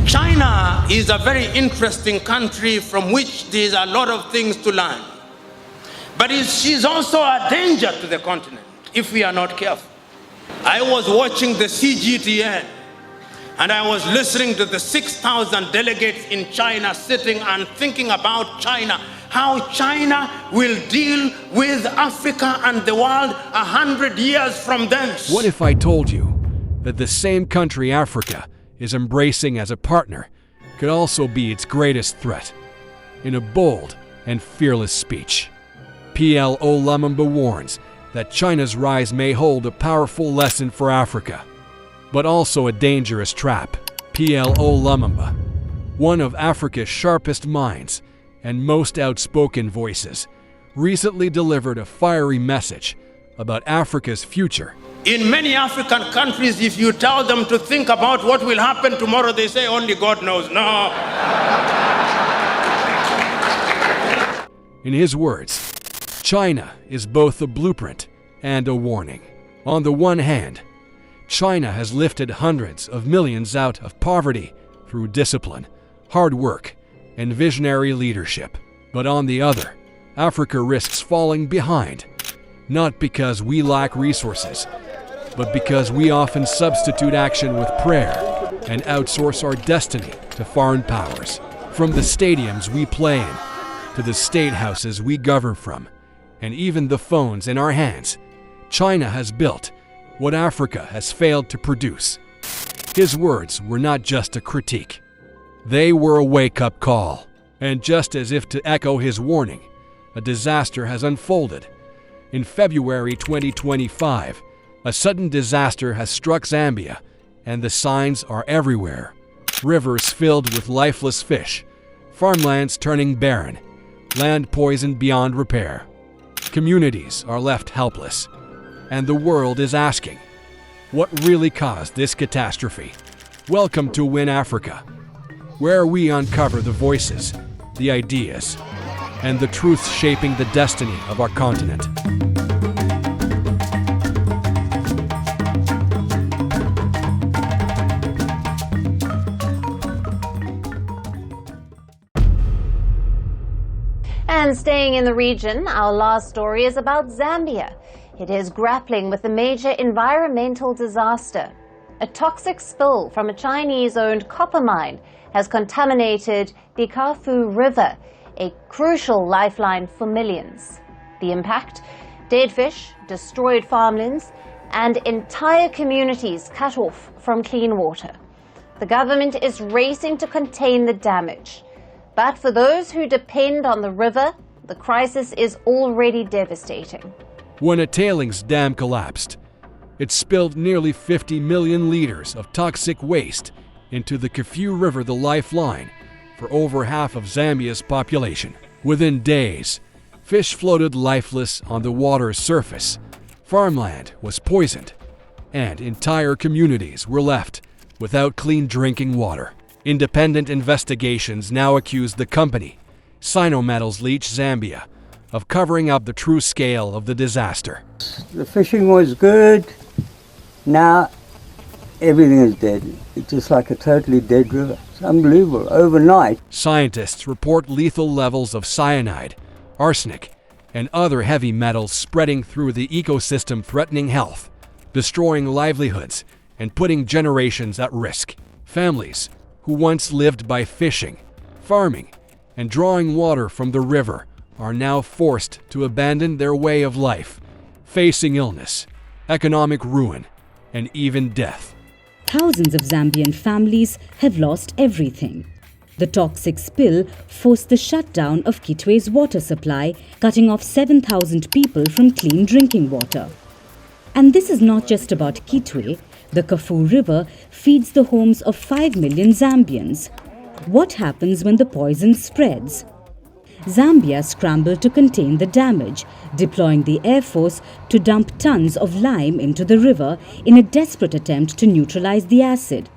China is a very interesting country from which there's a lot of things to learn. But she's also a danger to the continent if we are not careful. I was watching the CGTN and I was listening to the 6,000 delegates in China sitting and thinking about China, how China will deal with Africa and the world 100 years from then. What if I told you that the same country Africa is embracing as a partner could also be its greatest threat? In a bold and fearless speech, PLO Lumumba warns that China's rise may hold a powerful lesson for Africa, but also a dangerous trap. PLO Lumumba, one of Africa's sharpest minds and most outspoken voices, recently delivered a fiery message about Africa's future. In many African countries, if you tell them to think about what will happen tomorrow, they say only God knows. No. In his words, China is both a blueprint and a warning. On the one hand, China has lifted hundreds of millions out of poverty through discipline, hard work, and visionary leadership. But on the other, Africa risks falling behind, not because we lack resources, but because we often substitute action with prayer and outsource our destiny to foreign powers. From the stadiums we play in, to the state houses we govern from, and even the phones in our hands, China has built what Africa has failed to produce. His words were not just a critique. They were a wake-up call. And just as if to echo his warning, a disaster has unfolded. In February 2025, a sudden disaster has struck Zambia, and the signs are everywhere. Rivers filled with lifeless fish, farmlands turning barren, land poisoned beyond repair. Communities are left helpless, and the world is asking, what really caused this catastrophe? Welcome to Win Africa, where we uncover the voices, the ideas, and the truths shaping the destiny of our continent. And staying in the region, our last story is about Zambia. It is grappling with a major environmental disaster. A toxic spill from a Chinese-owned copper mine has contaminated the Kafu River, a crucial lifeline for millions. The impact? Dead fish, destroyed farmlands, and entire communities cut off from clean water. The government is racing to contain the damage. But for those who depend on the river, the crisis is already devastating. When a tailings dam collapsed, it spilled nearly 50 million liters of toxic waste into the Kafu River, the lifeline for over half of Zambia's population. Within days, fish floated lifeless on the water's surface, farmland was poisoned, and entire communities were left without clean drinking water. Independent investigations now accuse the company, Sino-Metals Leach Zambia, of covering up the true scale of the disaster. The fishing was good. Now everything is dead. It's just like a totally dead river. It's unbelievable. Overnight. Scientists report lethal levels of cyanide, arsenic, and other heavy metals spreading through the ecosystem, threatening health, destroying livelihoods, and putting generations at risk. Families who once lived by fishing, farming, and drawing water from the river are now forced to abandon their way of life, facing illness, economic ruin, and even death. Thousands of Zambian families have lost everything. The toxic spill forced the shutdown of Kitwe's water supply, cutting off 7,000 people from clean drinking water. And this is not just about Kitwe. The Kafu River feeds the homes of 5 million Zambians. What happens when the poison spreads? Zambia scrambled to contain the damage, deploying the Air Force to dump tons of lime into the river in a desperate attempt to neutralize the acid.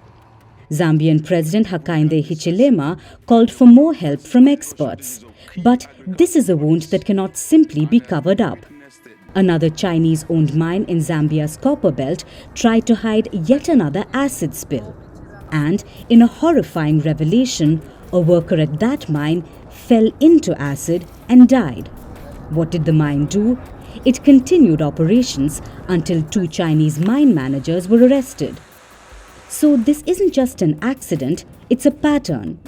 Zambian President Hakainde Hichilema called for more help from experts. But this is a wound that cannot simply be covered up. Another Chinese-owned mine in Zambia's copper belt tried to hide yet another acid spill. And in a horrifying revelation, a worker at that mine fell into acid and died. What did the mine do? It continued operations until 2 Chinese mine managers were arrested. So this isn't just an accident, it's a pattern.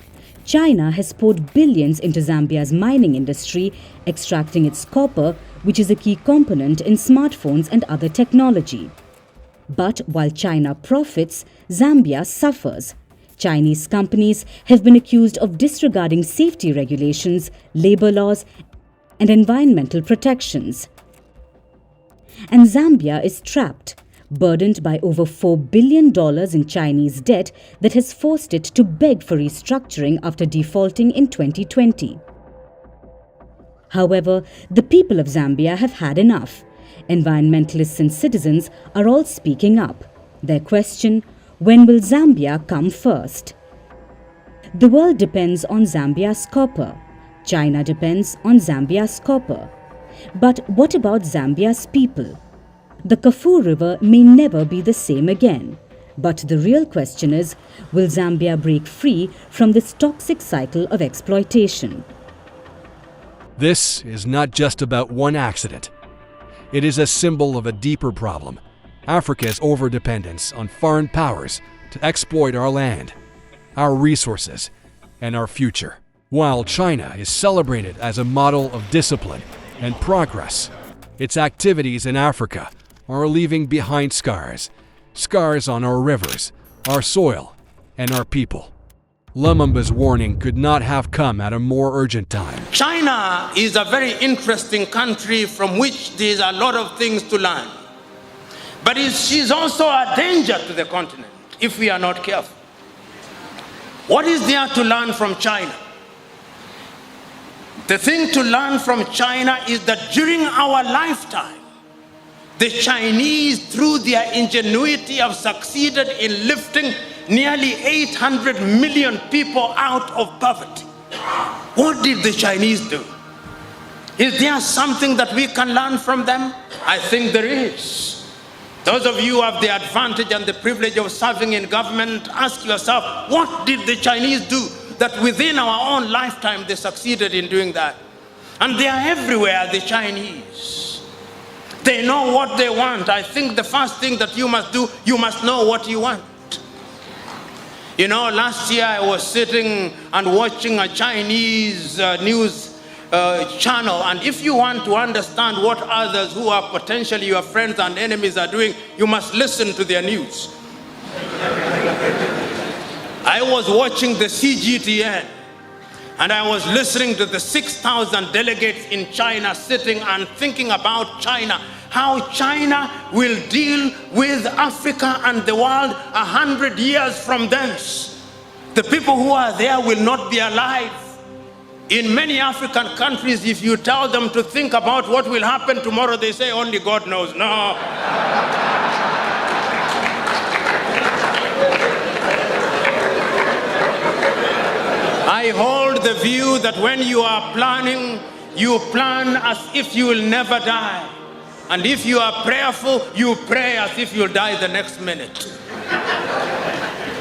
China has poured billions into Zambia's mining industry, extracting its copper, which is a key component in smartphones and other technology. But while China profits, Zambia suffers. Chinese companies have been accused of disregarding safety regulations, labor laws, and environmental protections. And Zambia is trapped, burdened by over $4 billion in Chinese debt that has forced it to beg for restructuring after defaulting in 2020. However, the people of Zambia have had enough. Environmentalists and citizens are all speaking up. Their question: when will Zambia come first? The world depends on Zambia's copper. China depends on Zambia's copper. But what about Zambia's people? The Kafue River may never be the same again. But the real question is, will Zambia break free from this toxic cycle of exploitation? This is not just about one accident. It is a symbol of a deeper problem: Africa's overdependence on foreign powers to exploit our land, our resources, and our future. While China is celebrated as a model of discipline and progress, its activities in Africa are leaving behind scars on our rivers, our soil, and our people. Lumumba's warning could not have come at a more urgent time. China is a very interesting country from which there is a lot of things to learn. But she's also a danger to the continent if we are not careful. What is there to learn from China? The thing to learn from China is that during our lifetime, the Chinese, through their ingenuity, have succeeded in lifting nearly 800 million people out of poverty. What did the Chinese do? Is there something that we can learn from them? I think there is. Those of you who have the advantage and the privilege of serving in government, ask yourself, what did the Chinese do that within our own lifetime they succeeded in doing that? And they are everywhere, the Chinese. They know what they want. I think the first thing that you must do, you must know what you want. You know, last year I was sitting and watching a Chinese news channel, and if you want to understand what others who are potentially your friends and enemies are doing, you must listen to their news. I was watching the CGTN, and I was listening to the 6,000 delegates in China sitting and thinking about China, how China will deal with Africa and the world 100 years from thence. The people who are there will not be alive. In many African countries, if you tell them to think about what will happen tomorrow, they say only God knows. No. I hold the view that when you are planning, you plan as if you will never die. And if you are prayerful, you pray as if you'll die the next minute.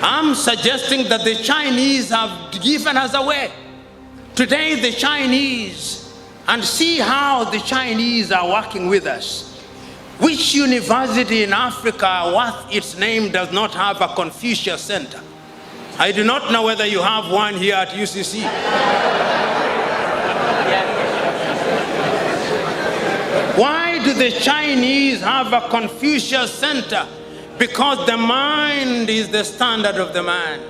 I'm suggesting that the Chinese have given us away. Today, the Chinese, and see how the Chinese are working with us. Which university in Africa worth its name does not have a Confucius Center? I do not know whether you have one here at UCC. Why do the Chinese have a Confucius Center? Because the mind is the standard of the man.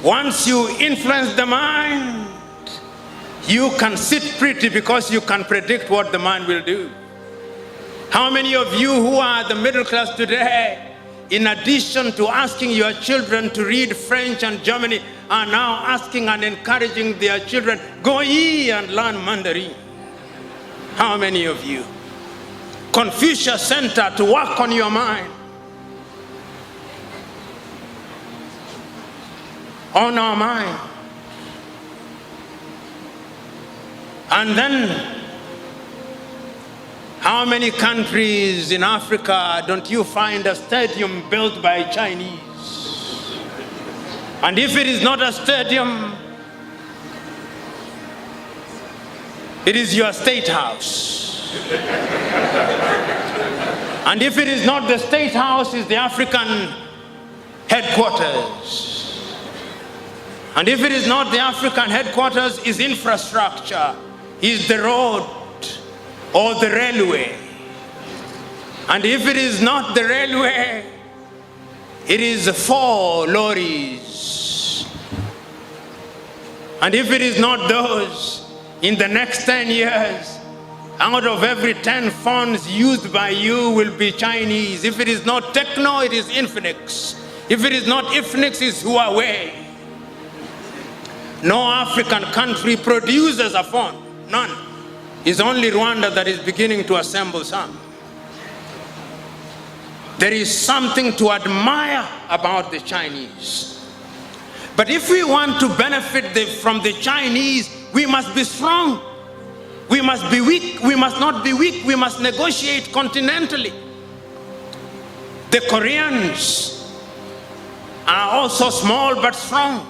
Once you influence the mind, you can sit pretty because you can predict what the man will do. How many of you who are the middle class today, in addition to asking your children to read French and German, are now asking and encouraging their children, go ye and learn Mandarin? How many of you? Confucius Center to work on your mind. On our mind. And then, how many countries in Africa don't you find a stadium built by Chinese? And if it is not a stadium, it is your state house. And if it is not the state house, it's the African headquarters. And if it is not the African headquarters, it's infrastructure, is the road or the railway. And if it is not the railway, it is 4 lorries. And if it is not those, in the next 10 years, out of every 10 phones used by you will be Chinese. If it is not Techno, it is Infinix. If it is not Infinix, it's Huawei. No African country produces a phone, none. It's only Rwanda that is beginning to assemble some. There is something to admire about the Chinese. But if we want to benefit from the Chinese, we must be strong. We must be weak. We must not be weak. We must negotiate continentally. The Koreans are also small but strong.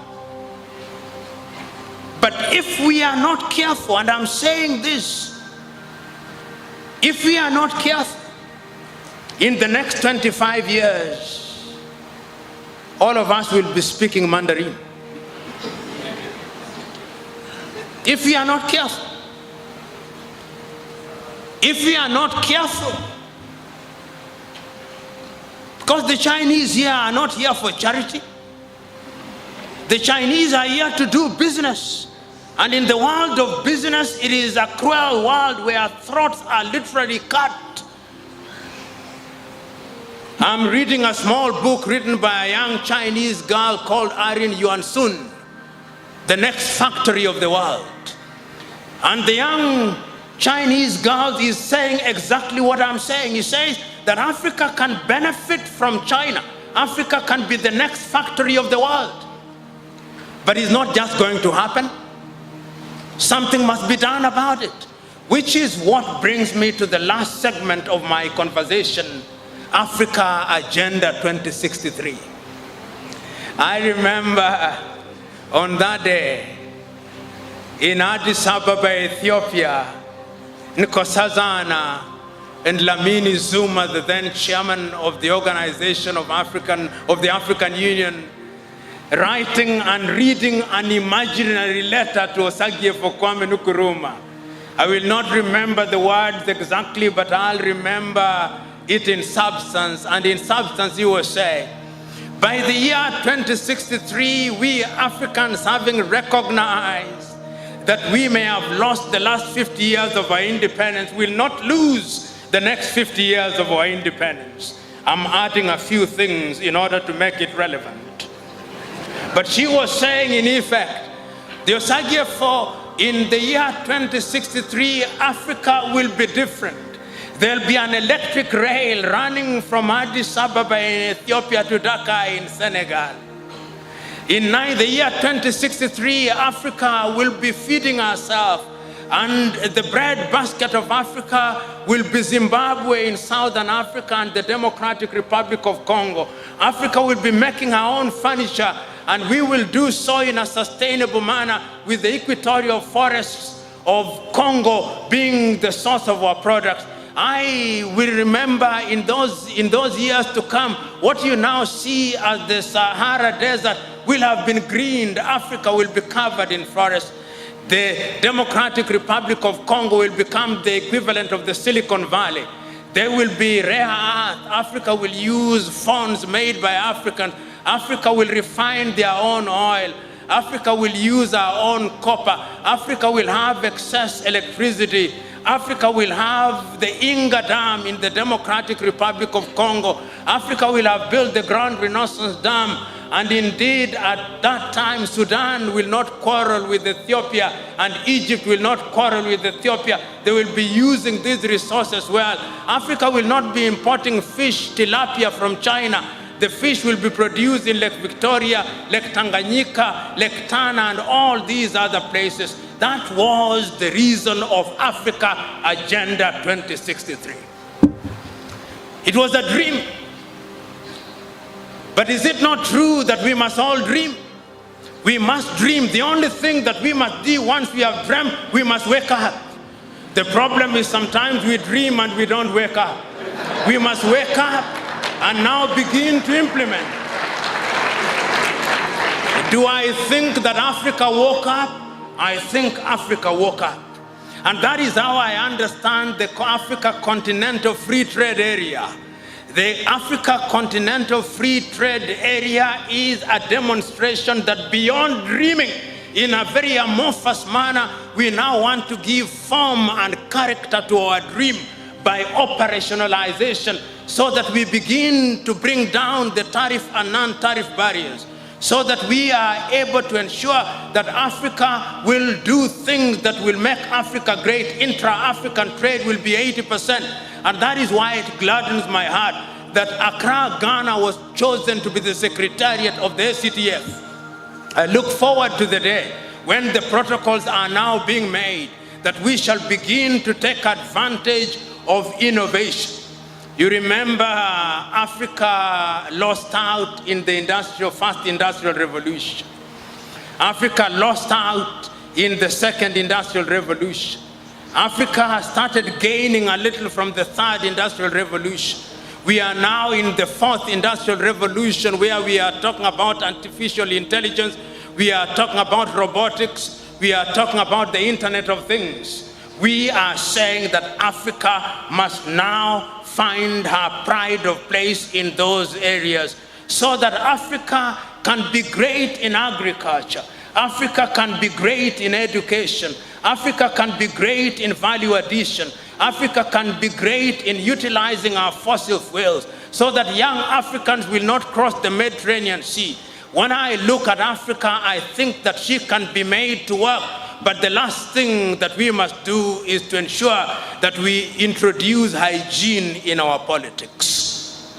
But if we are not careful, and I'm saying this, if we are not careful, in the next 25 years, all of us will be speaking Mandarin. If we are not careful. If we are not careful. Because the Chinese here are not here for charity. The Chinese are here to do business. And in the world of business, it is a cruel world where throats are literally cut. I'm reading a small book written by a young Chinese girl called Irene Yuan-sun, The Next Factory of the World. And the young Chinese girl is saying exactly what I'm saying. He says that Africa can benefit from China. Africa can be the next factory of the world. But it's not just going to happen. Something must be done about it, which is what brings me to the last segment of my conversation, Africa Agenda 2063. I remember on that day in Addis Ababa, Ethiopia, Nkosazana and Lamini Zuma, the then chairman of the Organization of the African Union, writing and reading an imaginary letter to Osagyefo Kwame Nkrumah. I will not remember the words exactly, but I'll remember it in substance. And in substance, he was saying, by the year 2063, we Africans, having recognized that we may have lost the last 50 years of our independence, will not lose the next 50 years of our independence. I'm adding a few things in order to make it relevant. But she was saying, in effect, the Osagyefo, in the year 2063, Africa will be different. There'll be an electric rail running from Addis Ababa in Ethiopia to Dakar in Senegal. In the year 2063, Africa will be feeding herself, and the bread basket of Africa will be Zimbabwe in Southern Africa and the Democratic Republic of Congo. Africa will be making our own furniture, and we will do so in a sustainable manner, with the equatorial forests of Congo being the source of our products. I will remember in those years to come, what you now see as the Sahara Desert will have been greened. Africa will be covered in forests. The Democratic Republic of Congo will become the equivalent of the Silicon Valley. There will be rare earth. Africa will use phones made by Africans. Africa will refine their own oil. Africa will use our own copper. Africa will have excess electricity. Africa will have the Inga Dam in the Democratic Republic of Congo. Africa will have built the Grand Renaissance Dam. And indeed, at that time, Sudan will not quarrel with Ethiopia, and Egypt will not quarrel with Ethiopia. They will be using these resources well. Africa will not be importing fish, tilapia from China. The fish will be produced in Lake Victoria, Lake Tanganyika, Lake Tana, and all these other places. That was the reason of Africa Agenda 2063. It was a dream. But is it not true that we must all dream? We must dream. The only thing that we must do once we have dreamt, we must wake up. The problem is sometimes we dream and we don't wake up. We must wake up and now begin to implement. Do I think that Africa woke up? I think Africa woke up. And that is how I understand the Africa Continental Free Trade Area. The Africa Continental Free Trade Area is a demonstration that beyond dreaming in a very amorphous manner, we now want to give form and character to our dream by operationalization, so that we begin to bring down the tariff and non-tariff barriers, so that we are able to ensure that Africa will do things that will make Africa great. Intra-African trade will be 80%. And that is why it gladdens my heart that Accra, Ghana was chosen to be the secretariat of the ACTF. I look forward to the day when the protocols are now being made, that we shall begin to take advantage of innovation. You remember Africa lost out in the first industrial revolution. Africa lost out in the second industrial revolution. Africa started gaining a little from the third industrial revolution. We are now in the fourth industrial revolution, where we are talking about artificial intelligence, we are talking about robotics, we are talking about the Internet of Things. We are saying that Africa must now find her pride of place in those areas, so that Africa can be great in agriculture, Africa can be great in education, Africa can be great in value addition, Africa can be great in utilizing our fossil fuels, so that young Africans will not cross the Mediterranean Sea. When I look at Africa, I think that she can be made to work. But the last thing that we must do is to ensure that we introduce hygiene in our politics.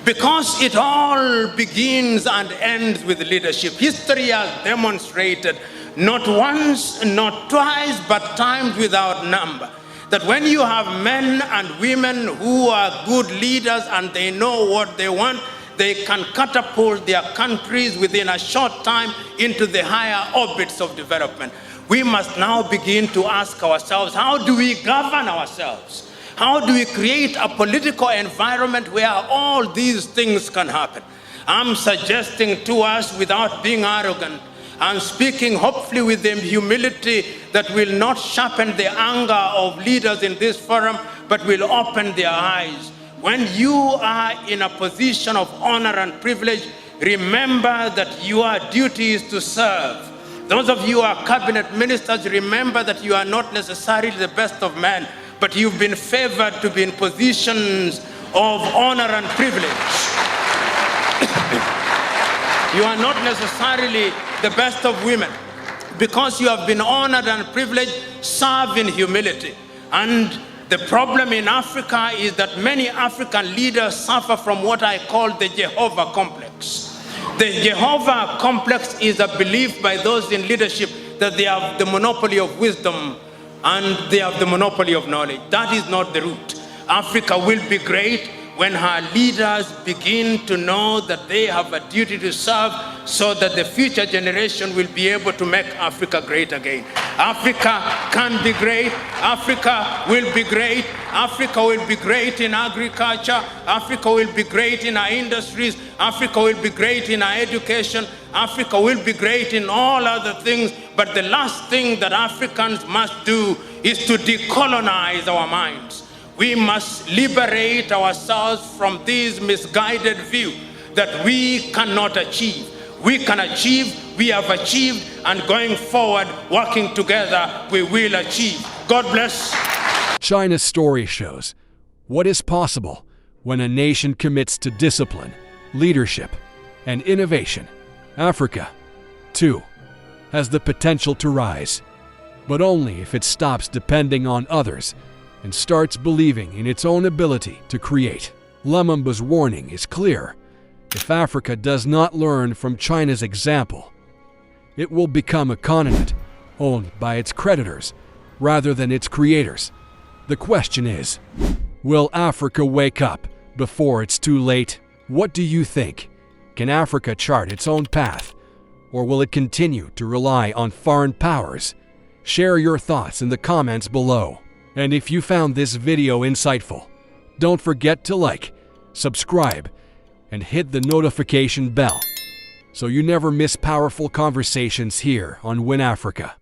Because it all begins and ends with leadership. History has demonstrated, not once, not twice, but times without number, that when you have men and women who are good leaders and they know what they want, they can catapult their countries within a short time into the higher orbits of development. We must now begin to ask ourselves, how do we govern ourselves? How do we create a political environment where all these things can happen? I'm suggesting to us, without being arrogant, I'm speaking hopefully with the humility that will not sharpen the anger of leaders in this forum, but will open their eyes. When you are in a position of honor and privilege, remember that your duty is to serve. Those of you who are cabinet ministers, remember that you are not necessarily the best of men, but you've been favored to be in positions of honor and privilege. You are not necessarily the best of women. Because you have been honored and privileged, serve in humility. And the problem in Africa is that many African leaders suffer from what I call the Jehovah complex. The Jehovah complex is a belief by those in leadership that they have the monopoly of wisdom and they have the monopoly of knowledge. That is not the route. Africa will be great when her leaders begin to know that they have a duty to serve, so that the future generation will be able to make Africa great again. Africa can be great. Africa will be great. Africa will be great in agriculture. Africa will be great in our industries. Africa will be great in our education. Africa will be great in all other things. But the last thing that Africans must do is to decolonize our minds. We must liberate ourselves from this misguided view that we cannot achieve. We can achieve, we have achieved, and going forward, working together, we will achieve. God bless. China's story shows what is possible when a nation commits to discipline, leadership, and innovation. Africa, too, has the potential to rise, but only if it stops depending on others and starts believing in its own ability to create. Lumumba's warning is clear. If Africa does not learn from China's example, it will become a continent owned by its creditors rather than its creators. The question is, will Africa wake up before it's too late? What do you think? Can Africa chart its own path, Or will it continue to rely on foreign powers? Share your thoughts in the comments below. And if you found this video insightful, don't forget to like, subscribe, and hit the notification bell so you never miss powerful conversations here on Win Africa.